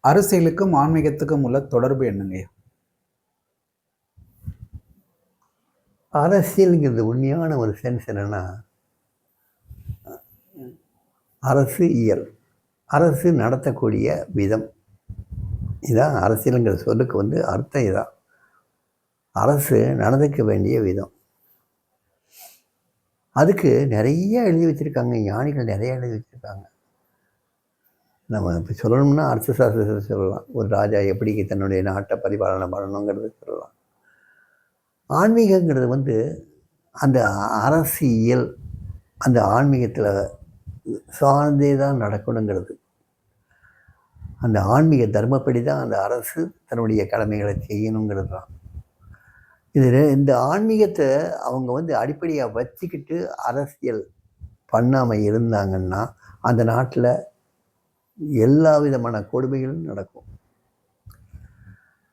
அரசியலுக்கும் ஆன்மீகத்துக்கும் உள்ள தொடர்பு என்னங்கய்யா? அரசியலுங்கிறது உண்மையான ஒரு சென்ஸ் என்னென்னா, அரசு இயல், அரசு நடத்தக்கூடிய விதம், இதான் அரசியலுங்கிற சொல்லுக்கு அர்த்தம். இதான் அரசு நடந்துக்க வேண்டிய விதம். அதுக்கு நிறைய எழுதி வச்சுருக்காங்க, ஞானிகள் நிறைய எழுதி வச்சுருக்காங்க. நம்ம இப்போ சொல்லணும்னா அரசு சாஸ்திரத்தை சொல்லலாம். ஒரு ராஜா எப்படி தன்னுடைய நாட்டை பரிபாலனை பண்ணணுங்கிறது சொல்லலாம். ஆன்மீகங்கிறது அந்த அரசியல் அந்த ஆன்மீகத்தில் சார்ந்தே தான் நடக்கணுங்கிறது. அந்த ஆன்மீக தர்மப்படி தான் அந்த அரசு தன்னுடைய கடமைகளை செய்யணுங்கிறது தான். இந்த ஆன்மீகத்தை அவங்க அடிப்படையாக வச்சுக்கிட்டு அரசியல் பண்ணாமல் இருந்தாங்கன்னா அந்த நாட்டில் எல்லா விதமான கொடுமைகளும் நடக்கும்.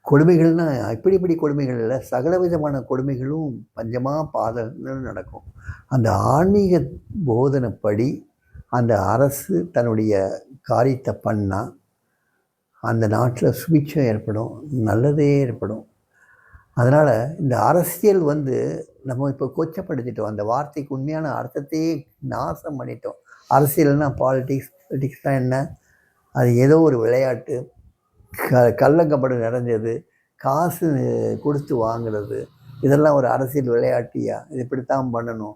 கொடுமைகள்னால் இப்படி கொடுமைகள் இல்லை, சகல விதமான கொடுமைகளும் பஞ்சமாக பாதங்கள் நடக்கும். அந்த ஆன்மீக போதனைப்படி அந்த அரசு தன்னுடைய காரியத்தை பண்ணால் அந்த நாட்டில் சுபிட்சம் ஏற்படும், நல்லதே ஏற்படும். அதனால் இந்த அரசியல் நம்ம இப்போ கொச்சப்படுத்திட்டோம். அந்த வார்த்தைக்கு உண்மையான அர்த்தத்தையே நாசம் பண்ணிட்டோம். அரசியல்னால் பாலிட்டிக்ஸ்னால் என்ன? அது ஏதோ ஒரு விளையாட்டு, கள்ளங்கப்படு நிறைஞ்சது, காசு கொடுத்து வாங்குறது, இதெல்லாம் ஒரு அரசியல் விளையாட்டியா? இது இப்படித்தான் பண்ணணும்,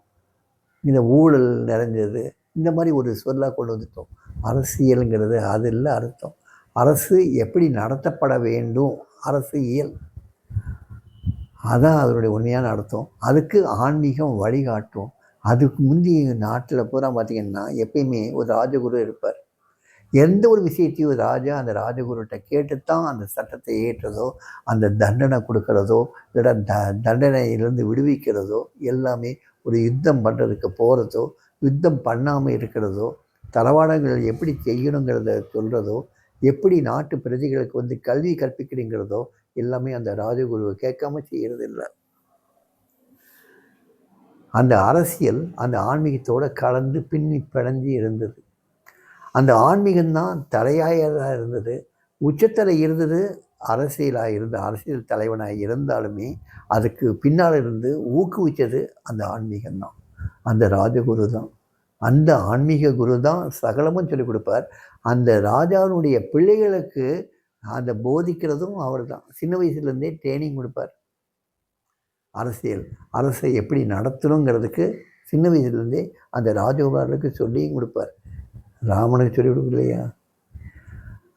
இந்த ஊழல் நிறைஞ்சது, இந்த மாதிரி ஒரு சொல்லாக கொண்டு வந்துட்டோம். அரசியலுங்கிறது அது இல்லை அர்த்தம். அரசு எப்படி நடத்தப்பட வேண்டும், அரசியல், அதான் அதனுடைய உண்மையான அர்த்தம். அதுக்கு ஆன்மீகம் வழிகாட்டும். அதுக்கு முந்தைய நாட்டில் பூரா பார்த்திங்கன்னா எப்பயுமே ஒரு ராஜகுரு இருப்பார். எந்த ஒரு விஷயத்தையும் ராஜா அந்த ராஜகுருட்ட கேட்டுத்தான் அந்த சட்டத்தை ஏற்றதோ, அந்த தண்டனை கொடுக்கறதோ, இல்லைன்னா தண்டனையிலிருந்து விடுவிக்கிறதோ, எல்லாமே ஒரு யுத்தம் பண்ணுறதுக்கு போகிறதோ, யுத்தம் பண்ணாமல் இருக்கிறதோ, தளவாடங்கள் எப்படி செய்யணுங்கிறத சொல்கிறதோ, எப்படி நாட்டு பிரஜைகளுக்கு கல்வி கற்பிக்கிறீங்கிறதோ எல்லாமே அந்த ராஜகுருவை கேட்காம செய்கிறதில்லை. அந்த அரசியல் அந்த ஆன்மீகத்தோடு கலந்து பின்னி பிணைஞ்சு இருந்தது. அந்த ஆன்மீகம்தான் தலையாயதாக இருந்தது, உச்சத்தலை இருந்தது. அரசியல் தலைவனாக இருந்தாலுமே அதுக்கு பின்னால் இருந்து ஊக்குவித்தது அந்த ஆன்மீகம்தான், அந்த ராஜகுரு தான். அந்த ஆன்மீக குரு தான் சகலமும் சொல்லிக் கொடுப்பார். அந்த ராஜாவுடைய பிள்ளைகளுக்கு அந்த போதிக்கிறதும் அவர் தான். சின்ன வயசுலேருந்தே ட்ரைனிங் கொடுப்பார். அரசை எப்படி நடத்தணுங்கிறதுக்கு சின்ன வயசுலேருந்தே அந்த ராஜகுமாரனுக்கு சொல்லியும் கொடுப்பார். ராமனுக்கு சொல்லிக் கொடுக்கலையா?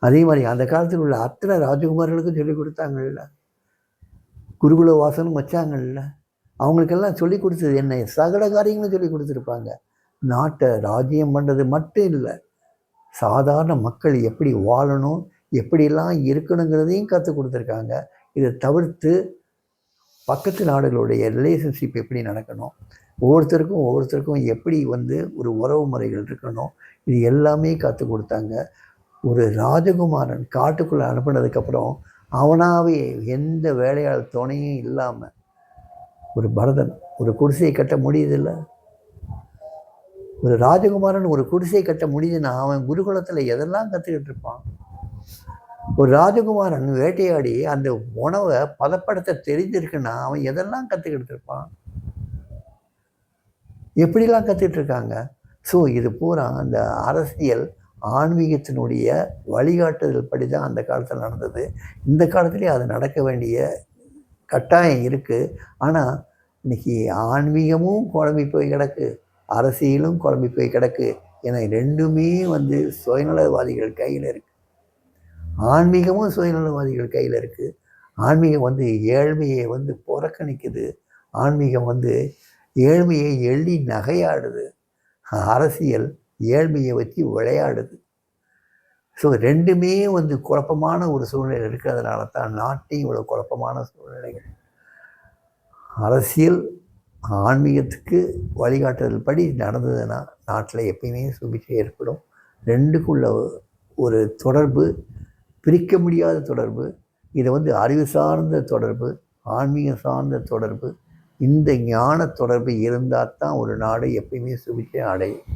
அதே மாதிரி அந்த காலத்தில் உள்ள அத்தனை ராஜகுமார்களுக்கும் சொல்லிக் கொடுத்தாங்கல்ல, குருகுல வாசனும் வச்சாங்கல்ல. அவங்களுக்கெல்லாம் சொல்லிக் கொடுத்தது என்ன? சகல காரியங்களும் சொல்லிக் கொடுத்துருப்பாங்க. நாட்டை ராஜ்யம் பண்ணுறது மட்டும் இல்லை, சாதாரண மக்கள் எப்படி வாழணும், எப்படிலாம் இருக்கணுங்கிறதையும் கற்றுக் கொடுத்துருக்காங்க. இதை தவிர்த்து பக்கத்து நாடுகளுடைய ரிலேஷன்ஷிப் எப்படி நடக்கணும், ஒவ்வொருத்தருக்கும் எப்படி ஒரு உறவு முறைகள் இருக்கணும், இது எல்லாமே கற்றுக் கொடுத்தாங்க. ஒரு ராஜகுமாரன் காட்டுக்குள்ளே அனுப்பினதுக்கப்புறம் அவனாவே எந்த வேலையால் துணையும் இல்லாமல் ஒரு பரதன் ஒரு குடிசையை கட்ட முடியுதில்லை. ஒரு ராஜகுமாரன் ஒரு குடிசை கட்ட முடியுதுன்னா அவன் குருகுலத்தில் எதெல்லாம் கற்றுக்கிட்டு இருப்பான். ஒரு ராஜகுமாரன் வேட்டையாடி அந்த உணவை பதப்படுத்த தெரிஞ்சிருக்குன்னா அவன் எதெல்லாம் கற்றுக்கிட்டு இருப்பான், எப்படிலாம் கற்றுக்கிட்டு இருக்காங்க. ஸோ இது பூரா அந்த அரசியல் ஆன்மீகத்தினுடைய வழிகாட்டுதல் படி தான் அந்த காலத்தில் நடந்தது. இந்த காலத்துலேயே அது நடக்க வேண்டிய கட்டாயம் இருக்குது. ஆனால் இன்றைக்கி ஆன்மீகமும் குழம்பி போய் கிடக்கு, அரசியலும் குழம்பி போய் கிடக்கு. ஏன்னா ரெண்டுமே சுயநலவாதிகள் கையில் இருக்குது. ஆன்மீகமும் சுயநலவாதிகள் கையில் இருக்குது. ஆன்மீகம் ஏழ்மையை புறக்கணிக்குது. ஆன்மீகம் ஏழ்மையை எள்ளி நகையாடுது. அரசியல் ஏழ்மையை வச்சு விளையாடுது. ஸோ ரெண்டுமே குழப்பமான ஒரு சூழ்நிலை இருக்கிறதுனால தான் நாட்டையும் இவ்வளோ குழப்பமான சூழ்நிலைகள். அரசியல் ஆன்மீகத்துக்கு வழிகாட்டுதல் படி நடந்ததுன்னா நாட்டில் எப்பயுமே சுபிட்சை ஏற்படும். ரெண்டுக்குள்ள ஒரு தொடர்பு, பிரிக்க முடியாத தொடர்பு. இதை அறிவு சார்ந்த தொடர்பு, ஆன்மீகம் சார்ந்த தொடர்பு, இந்த ஞான தொடர்பு இருந்தால் தான் ஒரு நாடு எப்பயுமே சுபிட்சை அடையும்.